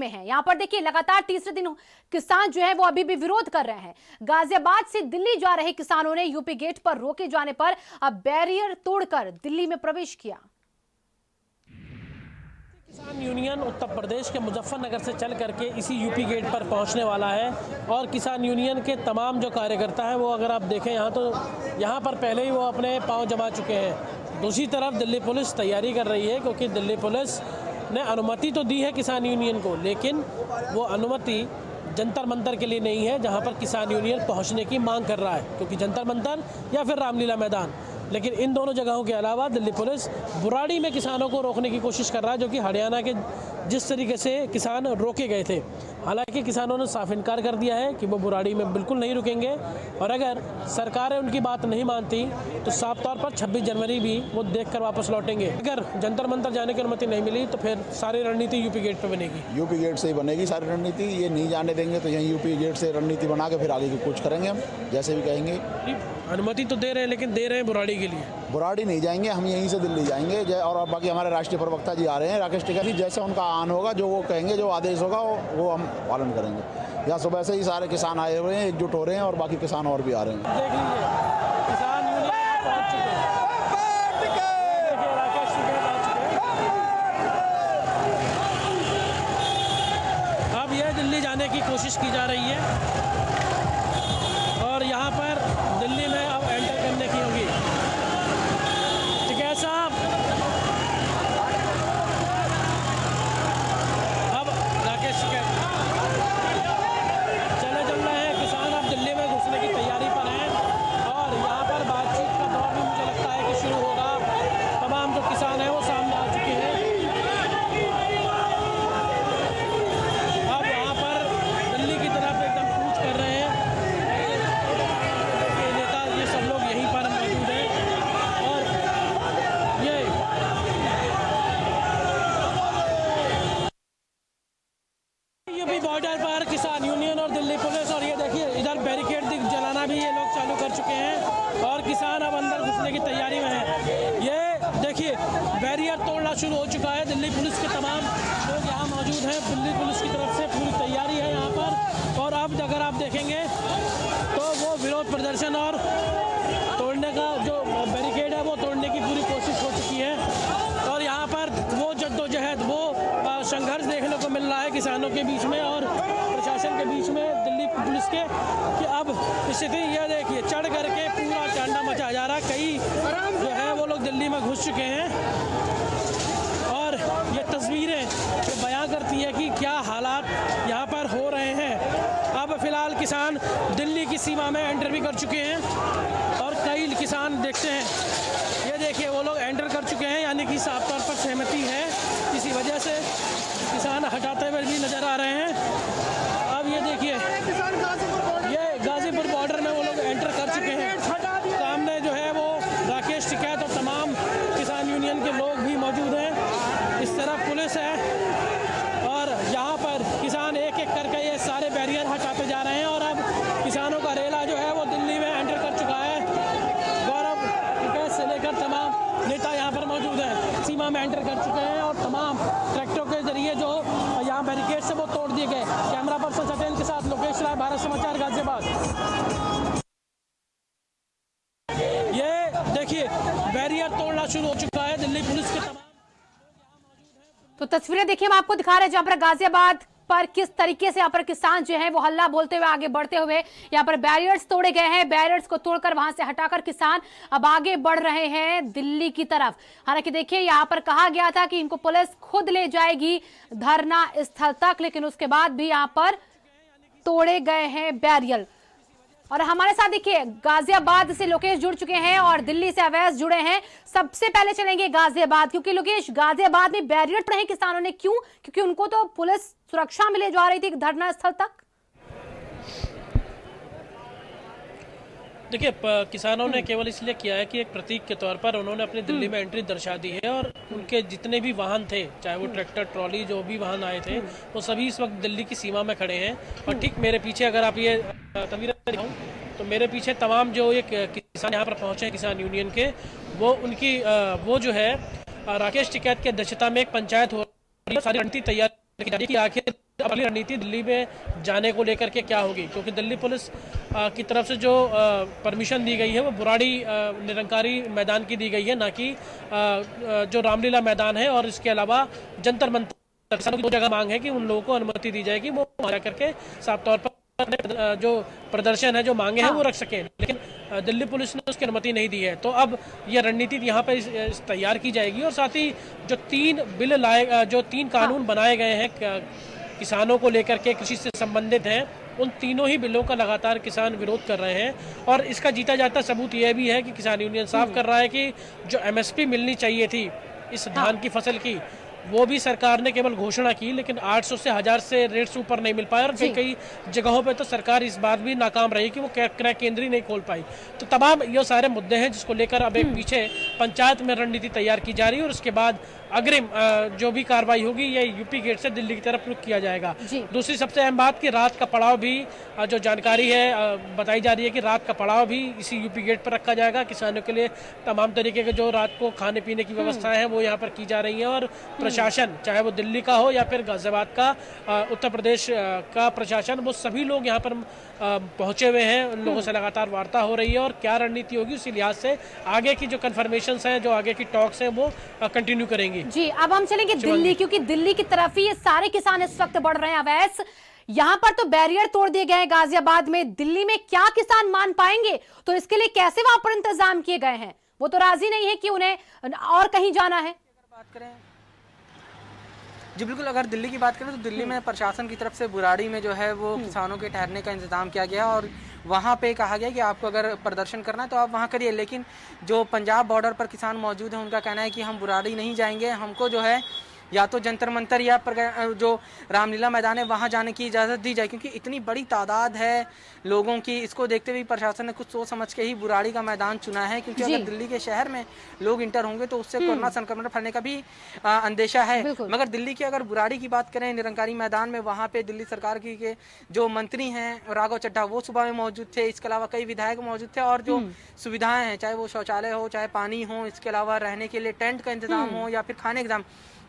में है। यहां पर देखिए लगातार तीसरे दिन किसान जो है वो अभी भी विरोध कर रहे हैं। गाजियाबाद से दिल्ली जा रहे किसानों ने यूपी गेट पर रोके जाने पर अब बैरियर तोड़कर दिल्ली में प्रवेश किया। किसान यूनियन उत्तर प्रदेश के मुजफ्फरनगर से चल करके इसी यूपी गेट पर पहुंचने वाला है और किसान यूनियन के तमाम जो कार्यकर्ता हैं वो अगर आप देखें यहाँ पर पहले ही वो अपने पांव जमा चुके हैं। दूसरी तरफ दिल्ली पुलिस तैयारी कर रही है, क्योंकि दिल्ली पुलिस ने अनुमति तो दी है किसान यूनियन को, लेकिन वो अनुमति जंतर मंतर के लिए नहीं है जहाँ पर किसान यूनियन पहुँचने की मांग कर रहा है, क्योंकि जंतर मंतर या फिर रामलीला मैदान, लेकिन इन दोनों जगहों के अलावा दिल्ली पुलिस बुराड़ी में किसानों को रोकने की कोशिश कर रहा है, जो कि हरियाणा के जिस तरीके से किसान रोके गए थे। हालांकि किसानों ने साफ इनकार कर दिया है कि वो बुराड़ी में बिल्कुल नहीं रुकेंगे, और अगर सरकारें उनकी बात नहीं मानती तो साफ तौर पर 26 जनवरी भी वो देखकर वापस लौटेंगे। अगर जंतर मंतर जाने की अनुमति नहीं मिली तो फिर सारी रणनीति यूपी गेट पर बनेगी। यूपी गेट से ही बनेगी सारी रणनीति। ये नहीं जाने देंगे तो यहीं यूपी गेट से रणनीति बना के फिर आगे की कुछ करेंगे हम, जैसे भी कहेंगे। अनुमति तो दे रहे हैं, लेकिन दे रहे हैं बुराड़ी के लिए। बुराड़ी नहीं जाएंगे, हम यहीं से दिल्ली जाएंगे। और बाकी हमारे राष्ट्रीय प्रवक्ता जी आ रहे हैं, राकेश टिकैत जी, जैसे उनका आन होगा, जो वो कहेंगे, जो आदेश होगा वो हम पालन करेंगे। यहाँ सुबह से ही सारे किसान आए हुए हैं, एकजुट हो रहे हैं, और बाकी किसान और भी आ रहे हैं। देख लीजिए किसान यूनियन पहुंच चुके हैं। देखिए राकेश टिकैत आ चुके हैं। अब यह दिल्ली जाने की कोशिश की जा रही है और यहाँ पर दिल्ली में अब एंटर करने की होगी। टिकैत साहब, अब राकेश टिकैत चल रहे हैं। किसान अब दिल्ली में घुसने की तैयारी पर हैं और यहाँ पर बातचीत का दौर भी मुझे लगता है कि शुरू होगा। तमाम जो किसान हैं वो सामने आ चुके हैं। अब यहाँ पर दिल्ली की तरफ एकदम कूच कर रहे हैं। नेता ये सब लोग यहीं पर मौजूद हैं और ये यूपी बॉर्डर पर किसान यूनियन और दिल्ली पुलिस, और ये देखिए इधर बैरिकेड जलाना भी ये लोग चालू कर चुके हैं और किसान अब अंदर घुसने की तैयारी में हैं। ये देखिए बैरियर तोड़ना शुरू हो चुका है। दिल्ली पुलिस के तमाम लोग यहाँ मौजूद हैं। दिल्ली पुलिस की तरफ से पूरी तैयारी है यहाँ पर, और अब अगर आप देखेंगे तो वो विरोध प्रदर्शन और तोड़ने का जो बैरिकेड है वो तोड़ने की पूरी कोशिश हो चुकी है। और यहाँ पर वो जद्दोजहद, वो संघर्ष देखने को मिल रहा है किसानों के बीच में और प्रशासन के बीच में, दिल्ली पुलिस के, कि अब स्थिति यह देखिए चढ़ करके पूरा टांडा मचा जा रहा है। कई जो है वो लोग दिल्ली में घुस चुके हैं और ये तस्वीरें जो बयां करती है कि क्या हालात यहाँ पर हो रहे हैं। अब फिलहाल किसान दिल्ली की सीमा में एंटर भी कर चुके हैं और कई किसान देखते हैं, ये देखिए वो लोग एंटर कर चुके हैं, यानी कि साफ तौर पर सहमति है। इसी वजह से किसान हटाते हुए भी नजर आ रहे हैं। अब ये देखिए ये गाजीपुर बॉर्डर में वो लोग एंटर कर चुके हैं। सामने जो है वो राकेश टिकैत और तमाम किसान यूनियन के लोग भी मौजूद हैं। इस तरफ पुलिस है और यहाँ पर किसान एक एक करके ये सारे बैरियर हटाते जा रहे हैं और अब किसानों का रेला जो है वो दिल्ली में एंटर कर चुका है। गौरव टिकैत से लेकर तमाम नेता यहाँ पर मौजूद हैं, सीमा में एंटर कर चुके हैं और तमाम ट्रैक्टरों के जरिए जो यहाँ बैरिकेड से वो तोड़ दिए गए। कैमरा पर्सन सत्येंद्र के साथ लोकेश राय, भारत समाचार, गाजियाबाद। ये देखिए बैरियर तोड़ना शुरू हो चुका है। दिल्ली पुलिस के तमाम तो तस्वीरें देखिए हम आपको दिखा रहे हैं जहां पर गाजियाबाद पर किस तरीके से यहाँ पर किसान जो है वो हल्ला बोलते हुए आगे बढ़ते हुए यहाँ पर बैरियर्स तोड़े गए हैं। बैरियर्स को तोड़कर वहां से हटाकर किसान अब आगे बढ़ रहे हैं दिल्ली की तरफ। हालांकि देखिए यहाँ पर कहा गया था कि इनको पुलिस खुद ले जाएगी धरना स्थल तक, लेकिन उसके बाद भी यहाँ पर तोड़े गए हैं बैरियर। और हमारे साथ देखिए गाजियाबाद से लोकेश जुड़ चुके हैं और दिल्ली से अवैस जुड़े हैं। सबसे पहले चलेंगे गाजियाबाद, क्योंकि लोकेश गाजियाबाद में बैरियर तोड़े हैं किसानों ने, क्यों? क्योंकि उनको तो पुलिस सुरक्षा में ले जा रही थी धरना स्थल तक। देखिए किसानों ने केवल इसलिए किया है कि एक प्रतीक के तौर पर उन्होंने अपनी दिल्ली में एंट्री दर्शा दी है और उनके जितने भी वाहन थे, चाहे वो ट्रैक्टर, ट्रॉली, जो भी वाहन आए थे, वो सभी इस वक्त दिल्ली की सीमा में खड़े हैं। और ठीक मेरे पीछे अगर आप ये तस्वीरें दिखाऊं तो मेरे पीछे तमाम जो एक किसान यहाँ पर पहुंचे हैं किसान यूनियन के, वो उनकी वो जो है राकेश टिकैत की अध्यक्षता में एक पंचायत हो रही है। सारी रणनीति तैयार की जा रही है कि आखिर अगली रणनीति दिल्ली में जाने को लेकर के क्या होगी, क्योंकि दिल्ली पुलिस की तरफ से जो परमिशन दी गई है वो बुराड़ी निरंकारी मैदान की दी गई है, ना कि जो रामलीला मैदान है। और इसके अलावा जंतर मंतर की दो जगह मांग है कि उन लोगों को अनुमति दी जाएगी वो वहाँ करके साफ तौर पर जो प्रदर्शन है, जो मांगे हैं वो रख सके, लेकिन दिल्ली पुलिस ने उसकी अनुमति नहीं दी है। तो अब ये रणनीति यहाँ पर तैयार की जाएगी और साथ ही जो 3 बिल लाए, जो 3 कानून बनाए गए हैं किसानों को लेकर के, कृषि से संबंधित हैं, उन तीनों ही बिलों का लगातार किसान विरोध कर रहे हैं। और इसका जीता जाता सबूत यह भी है कि किसान यूनियन साफ कर रहा है कि जो MSP मिलनी चाहिए थी इस धान की फसल की, वो भी सरकार ने केवल घोषणा की, लेकिन 800 से 1000 से रेट से ऊपर नहीं मिल पाया। और कई जगहों पे तो सरकार इस बात भी नाकाम रही कि वो क्रय केंद्र ही नहीं खोल पाई। तो तमाम ये सारे मुद्दे हैं जिसको लेकर अब एक पीछे पंचायत में रणनीति तैयार की जा रही है और उसके बाद अग्रिम जो भी कार्रवाई होगी ये यूपी गेट से दिल्ली की तरफ रुख किया जाएगा। दूसरी सबसे अहम बात कि रात का पड़ाव भी, जो जानकारी है बताई जा रही है कि रात का पड़ाव भी इसी यूपी गेट पर रखा जाएगा। किसानों के लिए तमाम तरीके के जो रात को खाने पीने की व्यवस्थाएं हैं वो यहाँ पर की जा रही हैं और प्रशासन, चाहे वो दिल्ली का हो या फिर गाजियाबाद का, उत्तर प्रदेश का प्रशासन, वो सभी लोग यहाँ पर पहुंचे हुए हैं। उन लोगों से लगातार वार्ता हो रही है और क्या रणनीति होगी उसी लिहाज से आगे की जो कन्फर्मेशंस हैं, जो आगे की टॉक्स हैं वो कंटिन्यू करेंगी। जी, अब हम चलेंगे दिल्ली, क्योंकि दिल्ली की तरफ ही ये सारे किसान इस वक्त बढ़ रहे हैं। अवैस, यहाँ पर तो बैरियर तोड़ दिए गए हैं गाजियाबाद में, दिल्ली में क्या किसान मान पाएंगे? तो इसके लिए कैसे वहां पर इंतजाम किए गए हैं? वो तो राजी नहीं है कि उन्हें और कहीं जाना है। बात करें जी, बिल्कुल, अगर दिल्ली की बात करें तो दिल्ली में प्रशासन की तरफ से बुराड़ी में जो है वो किसानों के ठहरने का इंतजाम किया गया और वहाँ पे कहा गया कि आपको अगर प्रदर्शन करना है तो आप वहाँ करिए। लेकिन जो पंजाब बॉर्डर पर किसान मौजूद हैं उनका कहना है कि हम बुराड़ी नहीं जाएंगे, हमको जो है या तो जंतर मंतर या जो रामलीला मैदान है वहाँ जाने की इजाज़त दी जाए, क्योंकि इतनी बड़ी तादाद है लोगों की। इसको देखते हुए प्रशासन ने कुछ सोच समझ के ही बुराड़ी का मैदान चुना है, क्योंकि अगर दिल्ली के शहर में लोग इंटर होंगे तो उससे कोरोना संक्रमण फैलने का भी अंदेशा है। मगर दिल्ली की अगर बुराड़ी की बात करें, निरंकारी मैदान में, वहाँ पे दिल्ली सरकार की के जो मंत्री हैं राघव चड्ढा वो सुबह में मौजूद थे। इसके अलावा कई विधायक मौजूद थे और जो सुविधाएं हैं, चाहे वो शौचालय हो, चाहे पानी हो, इसके अलावा रहने के लिए टेंट का इंतजाम हो या फिर खाने का,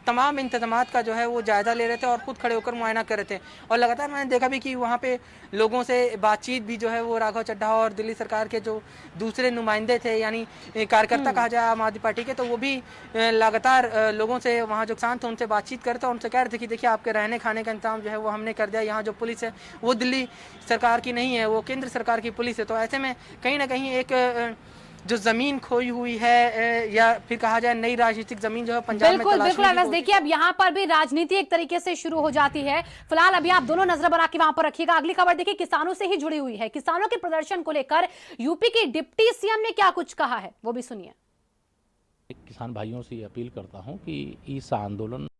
तमाम इंतजामात का जो है वो जायजा ले रहे थे और खुद खड़े होकर मुआयना कर रहे थे। और लगातार मैंने देखा भी कि वहाँ पे लोगों से बातचीत भी जो है वो राघव चड्ढा और दिल्ली सरकार के जो दूसरे नुमाइंदे थे, यानी कार्यकर्ता कहा जाए आम आदमी पार्टी के, तो वो भी लगातार लोगों से, वहाँ जो किसान थे उनसे बातचीत करते और उनसे कह रहे थे कि देखिए आपके रहने खाने का इंतजाम जो है वो हमने कर दिया। यहाँ जो पुलिस है वो दिल्ली सरकार की नहीं है, वो केंद्र सरकार की पुलिस है। तो ऐसे में कहीं ना कहीं एक जो जमीन खोई हुई है या फिर कहा जाए नई राजनीतिक जमीन जो है पंजाब में तलाश बिल्कुल। बस देखिए, अब यहाँ पर भी राजनीति एक तरीके से शुरू हो जाती है। फिलहाल अभी आप दोनों नजर बना के वहां पर रखिएगा। अगली खबर देखिए, किसानों से ही जुड़ी हुई है। किसानों के प्रदर्शन को लेकर यूपी के डिप्टी सीएम ने क्या कुछ कहा है वो भी सुनिए। किसान भाइयों से अपील करता हूं कि इस आंदोलन